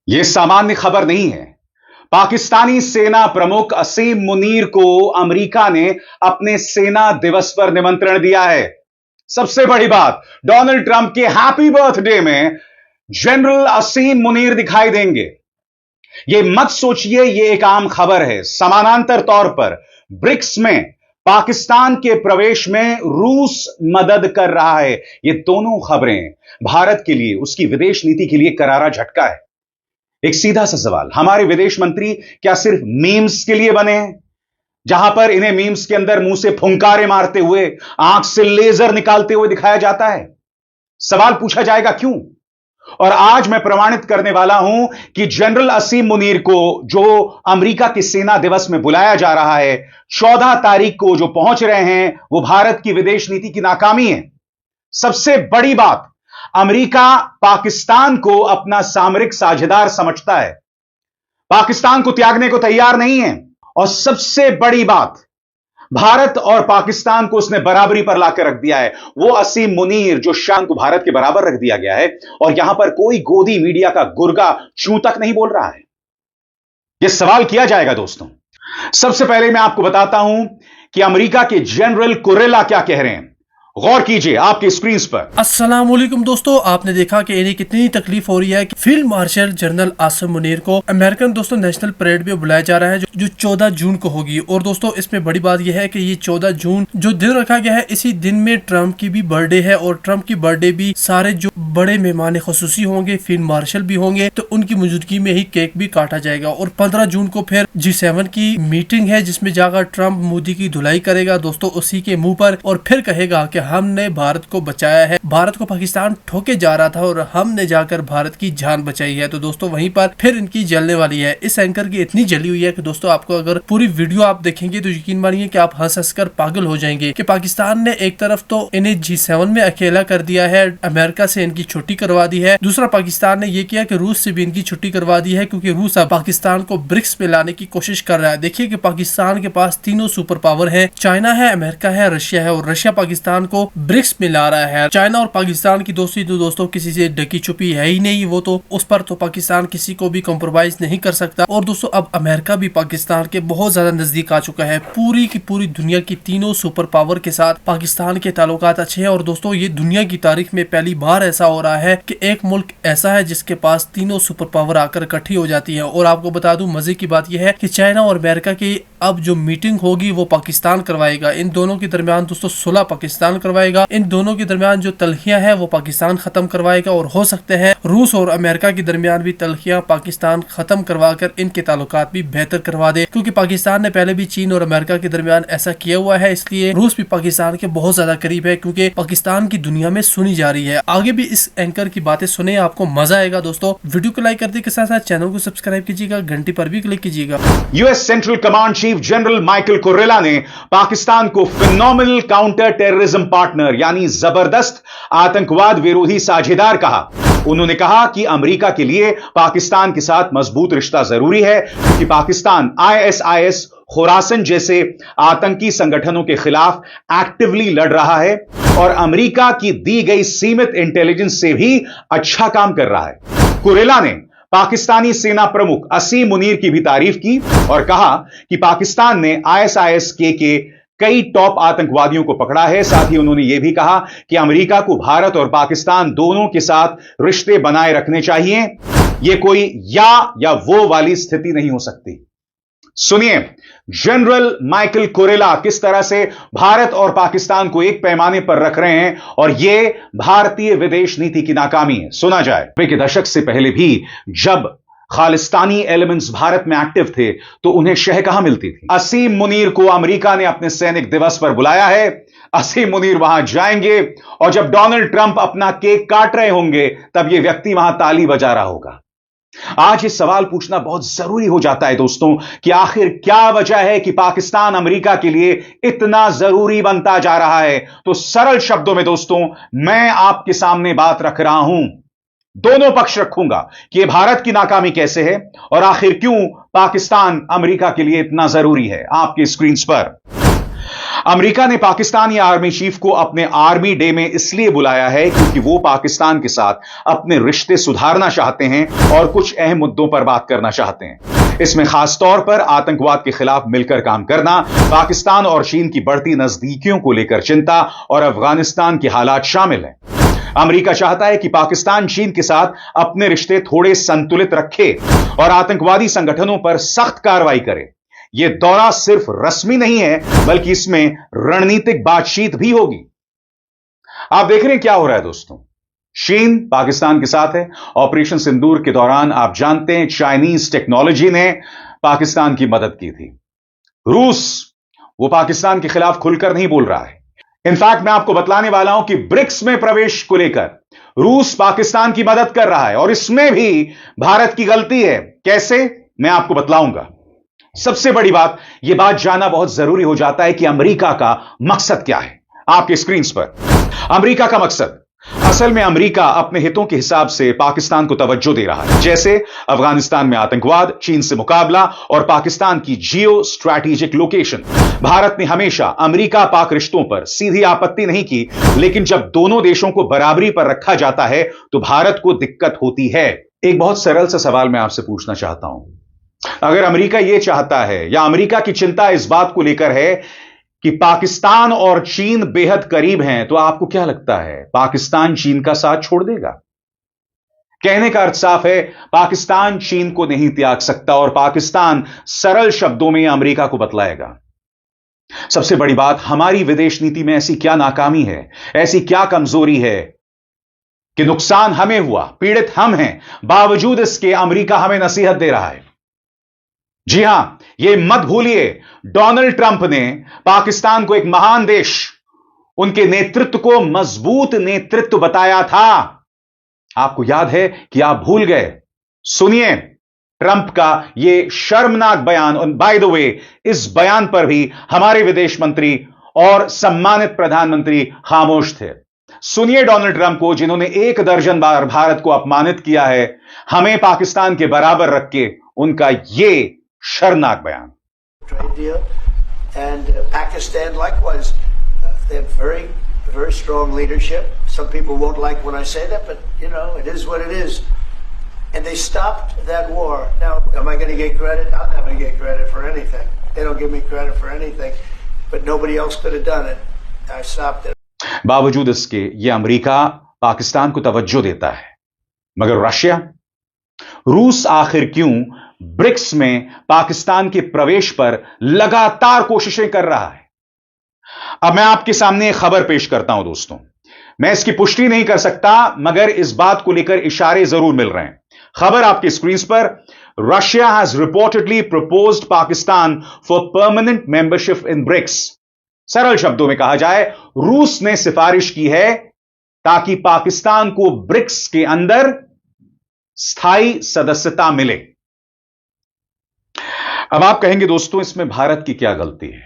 यह सामान्य खबर नहीं है। पाकिस्तानी सेना प्रमुख असीम मुनीर को अमेरिका ने अपने सेना दिवस पर निमंत्रण दिया है। सबसे बड़ी बात, डोनाल्ड ट्रंप के हैप्पी बर्थडे में जनरल असीम मुनीर दिखाई देंगे। यह मत सोचिए यह एक आम खबर है। समानांतर तौर पर ब्रिक्स में पाकिस्तान के प्रवेश में रूस मदद कर रहा है। ये दोनों खबरें भारत के लिए, उसकी विदेश नीति के लिए करारा झटका है। एक सीधा सा सवाल, हमारे विदेश मंत्री क्या सिर्फ मीम्स के लिए बने हैं, जहां पर इन्हें मीम्स के अंदर मुंह से फुंकारे मारते हुए, आंख से लेजर निकालते हुए दिखाया जाता है? सवाल पूछा जाएगा क्यों? और आज मैं प्रमाणित करने वाला हूं कि जनरल असीम मुनीर को जो अमेरिका के सेना दिवस में बुलाया जा रहा है, 14 तारीख को जो पहुंच रहे हैं, वो भारत की विदेश नीति की नाकामी है। सबसे बड़ी बात, अमेरिका पाकिस्तान को अपना सामरिक साझेदार समझता है, पाकिस्तान को त्यागने को तैयार नहीं है। और सबसे बड़ी बात, भारत और पाकिस्तान को उसने बराबरी पर लाकर रख दिया है। वो असीम मुनीर जो शान को भारत के बराबर रख दिया गया है, और यहां पर कोई गोदी मीडिया का गुर्गा चूं तक नहीं बोल रहा है। यह सवाल किया जाएगा दोस्तों। सबसे पहले मैं आपको बताता हूं कि अमेरिका के जनरल कुरेला क्या कह रहे हैं। गौर कीजिए आपके स्क्रीन पर। अस्सलाम वालेकुम दोस्तों, आपने देखा कि इन्हें कितनी तकलीफ हो रही है कि field marshal general Asim Munir को अमेरिकन दोस्तों नेशनल परेड में बुलाया जा रहा है जो 14 जून को होगी। और दोस्तों इसमें बड़ी बात यह है कि ये 14 जून जो दिन रखा गया है, इसी दिन में ट्रंप की भी बर्थडे है। और ट्रंप की बर्थडे भी सारे जो बड़े मेहमान खुसूसी होंगे, फील्ड मार्शल भी होंगे, तो उनकी मौजूदगी में ही केक भी काटा जाएगा। और 15 जून को फिर G7 की मीटिंग है, जिसमें जाकर ट्रंप मोदी की धुलाई करेगा दोस्तों उसी के मुंह पर, और फिर कहेगा कि हमने भारत को बचाया है, भारत को पाकिस्तान ठोके जा रहा था और हमने जाकर भारत की जान बचाई है। तो दोस्तों वहीं पर फिर इनकी जलने वाली है। इस एंकर की इतनी जली हुई है कि दोस्तों आपको अगर पूरी वीडियो आप देखेंगे तो यकीन मानिए कि आप हंस हंस कर पागल हो जाएंगे कि पाकिस्तान ने एक तरफ तो इन्हें G7 में अकेला कर दिया है, अमेरिका से इनकी छुट्टी करवा दी है, दूसरा पाकिस्तान ने यह किया कि रूस से भी इनकी छुट्टी करवा दी है, क्योंकि रूस अब पाकिस्तान को ब्रिक्स में लाने की कोशिश कर रहा है। देखिए कि पाकिस्तान के पास तीनों सुपर पावर है, चाइना है, अमेरिका है, रशिया है, और रशिया पाकिस्तान को ब्रिक्स में ला रहा है। चाइना और पाकिस्तान की दोस्ती तो दोस्तों किसी से ढकी छुपी है ही नहीं, वो तो उस पर तो पाकिस्तान किसी को भी कॉम्प्रोमाइज नहीं कर सकता। और दोस्तों अब अमेरिका भी पाकिस्तान के बहुत ज्यादा नजदीक आ चुका है। पूरी की पूरी दुनिया की तीनों सुपर पावर के साथ पाकिस्तान के ताल्लुकात अच्छे हैं। और दोस्तों ये दुनिया की तारीख में पहली बार ऐसा हो रहा है कि एक मुल्क ऐसा है जिसके पास तीनों सुपर पावर आकर इकट्ठी हो जाती है। और आपको बता दूं, मजे की बात यह है कि चाइना और अमेरिका की अब जो मीटिंग होगी वो पाकिस्तान करवाएगा। इन दोनों के दरमियान दोस्तों सुलह पाकिस्तान करवाएगा। इन दोनों के दरमियान जो तलखियां है वो पाकिस्तान खत्म करवाएगा। और हो सकते हैं रूस और अमेरिका के दरमियान भी तलखियां पाकिस्तान खत्म करवाकर इनके ताल्लुकात भी बेहतर करवा दे, क्योंकि पाकिस्तान ने पहले भी चीन और अमेरिका के दरमियान ऐसा किया हुआ है। इसलिए रूस भी पाकिस्तान के बहुत ज्यादा करीब है, क्योंकि पाकिस्तान की दुनिया में सुनी जा रही है। आगे भी इस एंकर की बातें सुने, आपको मजा आएगा। दोस्तों वीडियो को लाइक करने के साथ साथ चैनल को सब्सक्राइब कीजिएगा, घंटी पर भी क्लिक कीजिएगा। US central command chief general Michael Kurilla ने पाकिस्तान को फिनोमिनल काउंटर टेररिज्म पार्टनर यानी जबरदस्त आतंकवाद विरोधी साझेदार कहा। उन्होंने कहा कि अमेरिका के लिए पाकिस्तान के साथ मजबूत रिश्ता जरूरी है, क्योंकि पाकिस्तान ISIS, खुरासन जैसे आतंकी संगठनों के खिलाफ एक्टिवली लड़ रहा है और अमेरिका की दी गई सीमित इंटेलिजेंस से भी अच्छा काम कर रहा है। कुरेला ने पाकिस्तानी सेना प्रमुख असीम मुनीर की भी तारीफ की और कहा कि पाकिस्तान ने ISIS के कई टॉप आतंकवादियों को पकड़ा है। साथ ही उन्होंने यह भी कहा कि अमेरिका को भारत और पाकिस्तान दोनों के साथ रिश्ते बनाए रखने चाहिए। यह कोई या वो वाली स्थिति नहीं हो सकती। सुनिए जनरल माइकल कुरेला किस तरह से भारत और पाकिस्तान को एक पैमाने पर रख रहे हैं, और यह भारतीय विदेश नीति की नाकामी है। सुना जाए। के दशक से पहले भी जब खालिस्तानी एलिमेंट्स भारत में एक्टिव थे तो उन्हें शह कहां मिलती थी। असीम मुनीर को अमेरिका ने अपने सैनिक दिवस पर बुलाया है। असीम मुनीर वहां जाएंगे और जब डोनाल्ड ट्रंप अपना केक काट रहे होंगे तब यह व्यक्ति वहां ताली बजा रहा होगा। आज ये सवाल पूछना बहुत जरूरी हो जाता है दोस्तों कि आखिर क्या वजह है कि पाकिस्तान अमेरिका के लिए इतना जरूरी बनता जा रहा है। तो सरल शब्दों में दोस्तों मैं आपके सामने बात रख रहा हूं, दोनों पक्ष रखूंगा कि यह भारत की नाकामी कैसे है और आखिर क्यों पाकिस्तान अमेरिका के लिए इतना जरूरी है। आपके स्क्रीन पर अमेरिका ने पाकिस्तानी आर्मी चीफ को अपने आर्मी डे में इसलिए बुलाया है क्योंकि वो पाकिस्तान के साथ अपने रिश्ते सुधारना चाहते हैं और कुछ अहम मुद्दों पर बात करना चाहते हैं। इसमें खास तौर पर आतंकवाद के खिलाफ मिलकर काम करना, पाकिस्तान और चीन की बढ़ती नजदीकियों को लेकर चिंता और अफगानिस्तान के हालात शामिल हैं। अमेरिका चाहता है कि पाकिस्तान चीन के साथ अपने रिश्ते थोड़े संतुलित रखे और आतंकवादी संगठनों पर सख्त कार्रवाई करे। यह दौरा सिर्फ रस्मी नहीं है बल्कि इसमें रणनीतिक बातचीत भी होगी। आप देख रहे हैं क्या हो रहा है दोस्तों। चीन पाकिस्तान के साथ है। ऑपरेशन सिंदूर के दौरान आप जानते हैं चाइनीज टेक्नोलॉजी ने पाकिस्तान की मदद की थी। रूस वो पाकिस्तान के खिलाफ खुलकर नहीं बोल रहा है। इनफैक्ट मैं आपको बतलाने वाला हूं कि ब्रिक्स में प्रवेश को लेकर रूस पाकिस्तान की मदद कर रहा है और इसमें भी भारत की गलती है। कैसे, मैं आपको बतलाऊंगा। सबसे बड़ी बात, यह बात जानना बहुत जरूरी हो जाता है कि अमेरिका का मकसद क्या है। आपके स्क्रीन पर अमेरिका का मकसद, असल में अमेरिका अपने हितों के हिसाब से पाकिस्तान को तवज्जो दे रहा है, जैसे अफगानिस्तान में आतंकवाद, चीन से मुकाबला और पाकिस्तान की जियो स्ट्रैटेजिक लोकेशन। भारत ने हमेशा अमेरिका पाक रिश्तों पर सीधी आपत्ति नहीं की, लेकिन जब दोनों देशों को बराबरी पर रखा जाता है तो भारत को दिक्कत होती है। एक बहुत सरल सा सवाल मैं आपसे पूछना चाहता हूं। अगर अमेरिका यह चाहता है या अमेरिका की चिंता इस बात को लेकर है कि पाकिस्तान और चीन बेहद करीब हैं, तो आपको क्या लगता है पाकिस्तान चीन का साथ छोड़ देगा? कहने का अर्थ साफ है, पाकिस्तान चीन को नहीं त्याग सकता और पाकिस्तान सरल शब्दों में अमेरिका को बतलाएगा। सबसे बड़ी बात, हमारी विदेश नीति में ऐसी क्या नाकामी है, ऐसी क्या कमजोरी है कि नुकसान हमें हुआ, पीड़ित हम हैं, बावजूद इसके अमेरिका हमें नसीहत दे रहा है। जी हां, यह मत भूलिए, डोनाल्ड ट्रंप ने पाकिस्तान को एक महान देश, उनके नेतृत्व को मजबूत नेतृत्व बताया था। आपको याद है कि आप भूल गए? सुनिए ट्रंप का यह शर्मनाक बयान। और बाय द वे, इस बयान पर भी हमारे विदेश मंत्री और सम्मानित प्रधानमंत्री खामोश थे। सुनिए डोनाल्ड ट्रंप को, जिन्होंने 1 दर्जन बार भारत को अपमानित किया है, हमें पाकिस्तान के बराबर रख के उनका यह शर्मनाक बयान। Trade deal, and Pakistan likewise. They have very strong leadership. Some people won't like when I say that, but it is what it is. And they stopped that war. Now, am I going to get credit? I'm not going to get credit for anything. They don't give me credit for anything, but nobody else could have done it. I stopped it. बावजूद इसके यह America Pakistan को तवज्जो देता है, मगर Russia, रूस आखिर क्यों ब्रिक्स में पाकिस्तान के प्रवेश पर लगातार कोशिशें कर रहा है? अब मैं आपके सामने एक खबर पेश करता हूं दोस्तों। मैं इसकी पुष्टि नहीं कर सकता, मगर इस बात को लेकर इशारे जरूर मिल रहे हैं। खबर आपके स्क्रीन पर, Russia has reportedly proposed Pakistan for permanent membership in BRICS. सरल शब्दों में कहा जाए, रूस ने सिफारिश की है ताकि पाकिस्तान को ब्रिक्स के अंदर स्थायी सदस्यता मिले। अब आप कहेंगे दोस्तों, इसमें भारत की क्या गलती है?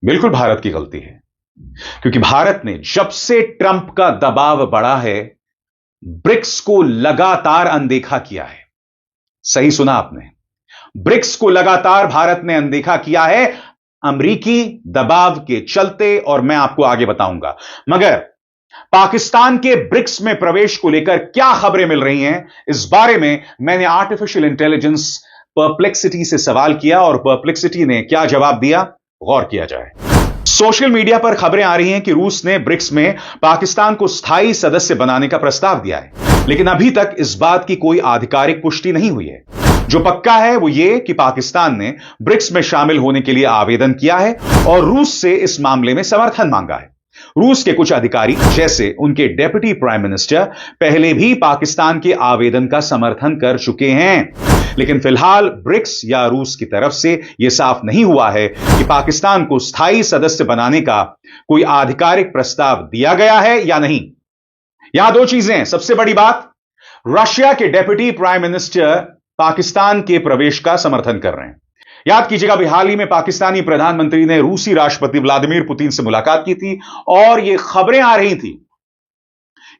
बिल्कुल भारत की गलती है, क्योंकि भारत ने जब से ट्रंप का दबाव बढ़ा है, ब्रिक्स को लगातार अनदेखा किया है। सही सुना आपने, ब्रिक्स को लगातार भारत ने अनदेखा किया है अमेरिकी दबाव के चलते, और मैं आपको आगे बताऊंगा। मगर पाकिस्तान के ब्रिक्स में प्रवेश को लेकर क्या खबरें मिल रही हैं, इस बारे में मैंने आर्टिफिशियल इंटेलिजेंस परप्लेक्सिटी से सवाल किया और परप्लेक्सिटी ने क्या जवाब दिया, गौर किया जाए। सोशल मीडिया पर खबरें आ रही हैं कि रूस ने ब्रिक्स में पाकिस्तान को स्थायी सदस्य बनाने का प्रस्ताव दिया है, लेकिन अभी तक इस बात की कोई आधिकारिक पुष्टि नहीं हुई है। जो पक्का है वो ये कि पाकिस्तान ने ब्रिक्स में शामिल होने के लिए आवेदन किया है और रूस से इस मामले में समर्थन मांगा है। रूस के कुछ अधिकारी, जैसे उनके डेप्यूटी प्राइम मिनिस्टर, पहले भी पाकिस्तान के आवेदन का समर्थन कर चुके हैं, लेकिन फिलहाल ब्रिक्स या रूस की तरफ से यह साफ नहीं हुआ है कि पाकिस्तान को स्थायी सदस्य बनाने का कोई आधिकारिक प्रस्ताव दिया गया है या नहीं। यहां 2 चीजें हैं। सबसे बड़ी बात, रशिया के डेप्यूटी प्राइम मिनिस्टर पाकिस्तान के प्रवेश का समर्थन कर रहे हैं। याद कीजिएगा, अभी हाल ही में पाकिस्तानी प्रधानमंत्री ने रूसी राष्ट्रपति व्लादिमीर पुतिन से मुलाकात की थी और यह खबरें आ रही थी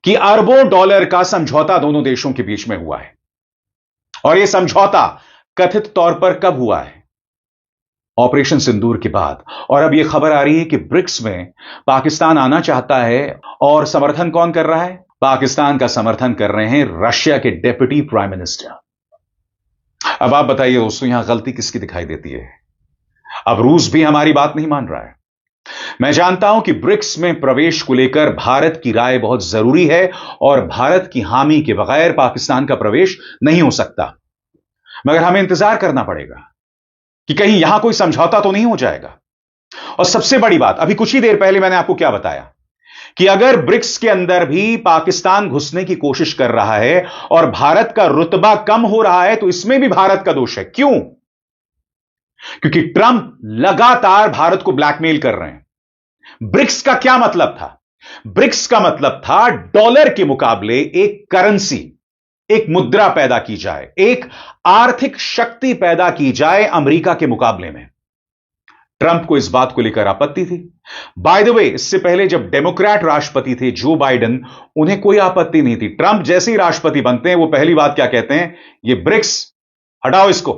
कि अरबों डॉलर का समझौता दोनों देशों के बीच में हुआ है। और यह समझौता कथित तौर पर कब हुआ है? ऑपरेशन सिंदूर के बाद। और अब यह खबर आ रही है कि ब्रिक्स में पाकिस्तान आना चाहता है। और समर्थन कौन कर रहा है? पाकिस्तान का समर्थन कर रहे हैं रशिया के डेप्यूटी प्राइम मिनिस्टर। अब आप बताइए दोस्तों, यहां गलती किसकी दिखाई देती है? अब रूस भी हमारी बात नहीं मान रहा है। मैं जानता हूं कि ब्रिक्स में प्रवेश को लेकर भारत की राय बहुत जरूरी है और भारत की हामी के बगैर पाकिस्तान का प्रवेश नहीं हो सकता, मगर हमें इंतजार करना पड़ेगा कि कहीं यहां कोई समझौता तो नहीं हो जाएगा। और सबसे बड़ी बात, अभी कुछ ही देर पहले मैंने आपको क्या बताया कि अगर ब्रिक्स के अंदर भी पाकिस्तान घुसने की कोशिश कर रहा है और भारत का रुतबा कम हो रहा है, तो इसमें भी भारत का दोष है। क्यों? क्योंकि ट्रंप लगातार भारत को ब्लैकमेल कर रहे हैं। ब्रिक्स का क्या मतलब था? ब्रिक्स का मतलब था डॉलर के मुकाबले एक करेंसी, एक मुद्रा पैदा की जाए, एक आर्थिक शक्ति पैदा की जाए अमेरिका के मुकाबले में। ट्रंप को इस बात को लेकर आपत्ति थी। बाय द वे, इससे पहले जब डेमोक्रेट राष्ट्रपति थे जो बाइडेन, उन्हें कोई आपत्ति नहीं थी। ट्रंप जैसे ही राष्ट्रपति बनते हैं, वो पहली बात क्या कहते हैं? ये ब्रिक्स हटाओ इसको।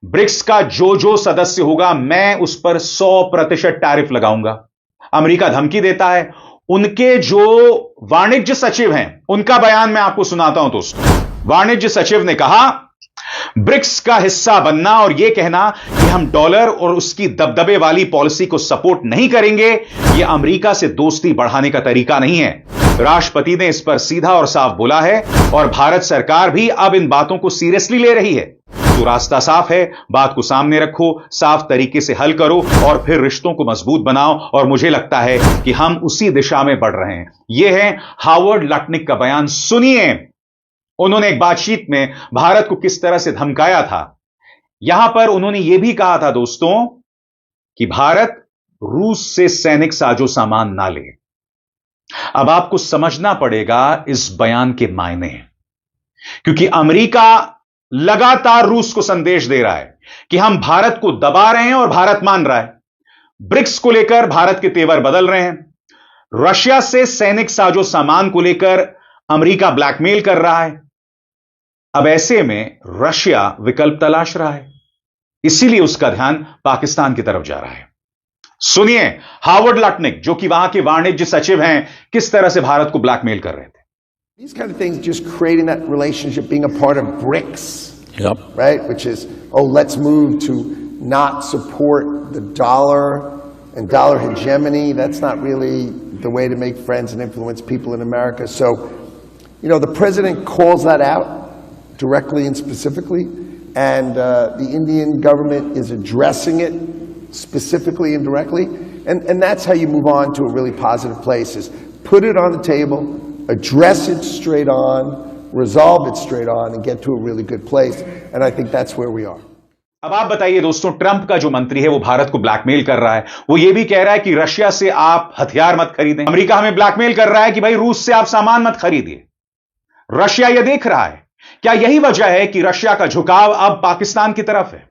ब्रिक्स का जो जो सदस्य होगा मैं उस पर 100% टैरिफ लगाऊंगा। अमेरिका धमकी देता है। उनके जो वाणिज्य सचिव हैं, उनका बयान मैं आपको सुनाता हूं दोस्तों। वाणिज्य सचिव ने कहा, ब्रिक्स का हिस्सा बनना और यह कहना कि हम डॉलर और उसकी दबदबे वाली पॉलिसी को सपोर्ट नहीं करेंगे, यह अमेरिका से दोस्ती बढ़ाने का तरीका नहीं है। राष्ट्रपति ने इस पर सीधा और साफ बोला है और भारत सरकार भी अब इन बातों को सीरियसली ले रही है। तो रास्ता साफ है, बात को सामने रखो, साफ तरीके से हल करो और फिर रिश्तों को मजबूत बनाओ। और मुझे लगता है कि हम उसी दिशा में बढ़ रहे हैं। यह है हावर्ड लटनिक का बयान। सुनिए, उन्होंने एक बातचीत में भारत को किस तरह से धमकाया था। यहां पर उन्होंने यह भी कहा था दोस्तों कि भारत रूस से सैनिक साजो सामान ना ले। अब आपको समझना पड़ेगा इस बयान के मायने, क्योंकि अमेरिका लगातार रूस को संदेश दे रहा है कि हम भारत को दबा रहे हैं और भारत मान रहा है। ब्रिक्स को लेकर भारत के तेवर बदल रहे हैं। रशिया से सैनिक साजो सामान को लेकर अमेरिका ब्लैकमेल कर रहा है। अब ऐसे में रशिया विकल्प तलाश रहा है, इसीलिए उसका ध्यान पाकिस्तान की तरफ जा रहा है। सुनिए हावर्ड लटनिक, जो कि वहां के वाणिज्य सचिव हैं, किस तरह से भारत को ब्लैकमेल कर रहे थे। These kind of things, just creating that relationship, being a part of BRICS, Yep. right? Which is, oh, let's move to not support the dollar and dollar hegemony. That's not really the way to make friends and influence people in America. So, you know, the president calls that out directly and specifically, and the Indian government is addressing it specifically and directly, and that's how you move on to a really positive place, is put it on the table, address it straight on, resolve it straight on, and get to a really good place, and I think that's where we are. अब आप बताइए दोस्तों, Trump का जो मंत्री है वो भारत को ब्लैकमेल कर रहा है। वो ये भी कह रहा है कि रशिया से आप हथियार मत खरीदें। अमेरिका हमें ब्लैकमेल कर रहा है कि भाई रूस से आप सामान मत खरीदिए। रशिया यह देख रहा है। क्या यही वजह है कि रशिया का झुकाव अब पाकिस्तान की तरफ है?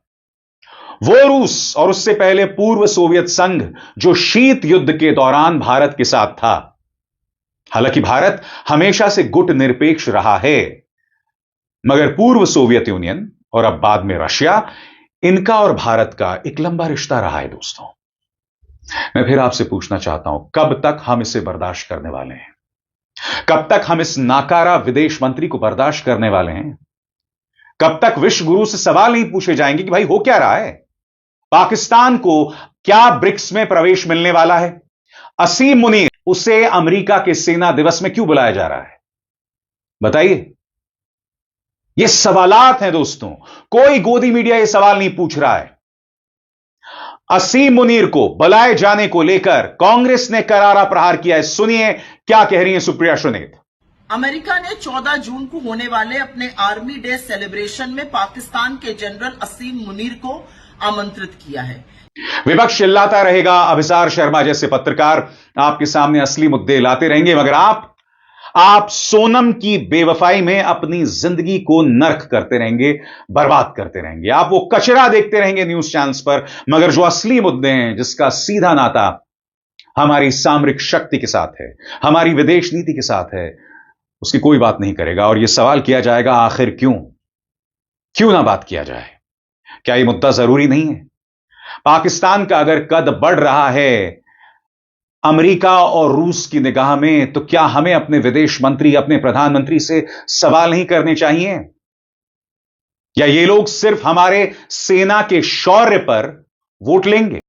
वो रूस और उससे पहले पूर्व सोवियत संघ जो शीत युद्ध के दौरान भारत के साथ था। हालांकि भारत हमेशा से गुट निरपेक्ष रहा है, मगर पूर्व सोवियत यूनियन और अब बाद में रशिया, इनका और भारत का एक लंबा रिश्ता रहा है दोस्तों। मैं फिर आपसे पूछना चाहता हूं, कब तक हम इसे बर्दाश्त करने वाले हैं? कब तक हम इस नाकारा विदेश मंत्री को बर्दाश्त करने वाले हैं? कब तक विश्व गुरु से सवाल नहीं पूछे जाएंगे कि भाई हो क्या रहा है? पाकिस्तान को क्या ब्रिक्स में प्रवेश मिलने वाला है? असीम मुनीर, उसे अमेरिका के सेना दिवस में क्यों बुलाया जा रहा है? बताइए। ये सवालात हैं दोस्तों, कोई गोदी मीडिया ये सवाल नहीं पूछ रहा है। असीम मुनीर को बुलाए जाने को लेकर कांग्रेस ने करारा प्रहार किया है। सुनिए क्या कह रही हैं सुप्रिया सुनीत। अमेरिका ने 14 जून को होने वाले अपने आर्मी डे सेलिब्रेशन में पाकिस्तान के जनरल असीम मुनीर को आमंत्रित किया है। विपक्ष चिल्लाता रहेगा, अभिसार शर्मा जैसे पत्रकार आपके सामने असली मुद्दे लाते रहेंगे, मगर आप सोनम की बेवफाई में अपनी जिंदगी को नर्क करते रहेंगे, बर्बाद करते रहेंगे। आप वो कचरा देखते रहेंगे न्यूज चैनल्स पर, मगर जो असली मुद्दे हैं, जिसका सीधा नाता हमारी सामरिक शक्ति के साथ है, हमारी विदेश नीति के साथ है, उसकी कोई बात नहीं करेगा। और यह सवाल किया जाएगा, आखिर क्यों ना बात किया जाए? क्या यह मुद्दा जरूरी नहीं है? पाकिस्तान का अगर कद बढ़ रहा है अमेरिका और रूस की निगाह में, तो क्या हमें अपने विदेश मंत्री, अपने प्रधानमंत्री से सवाल नहीं करने चाहिए? या ये लोग सिर्फ हमारे सेना के शौर्य पर वोट लेंगे?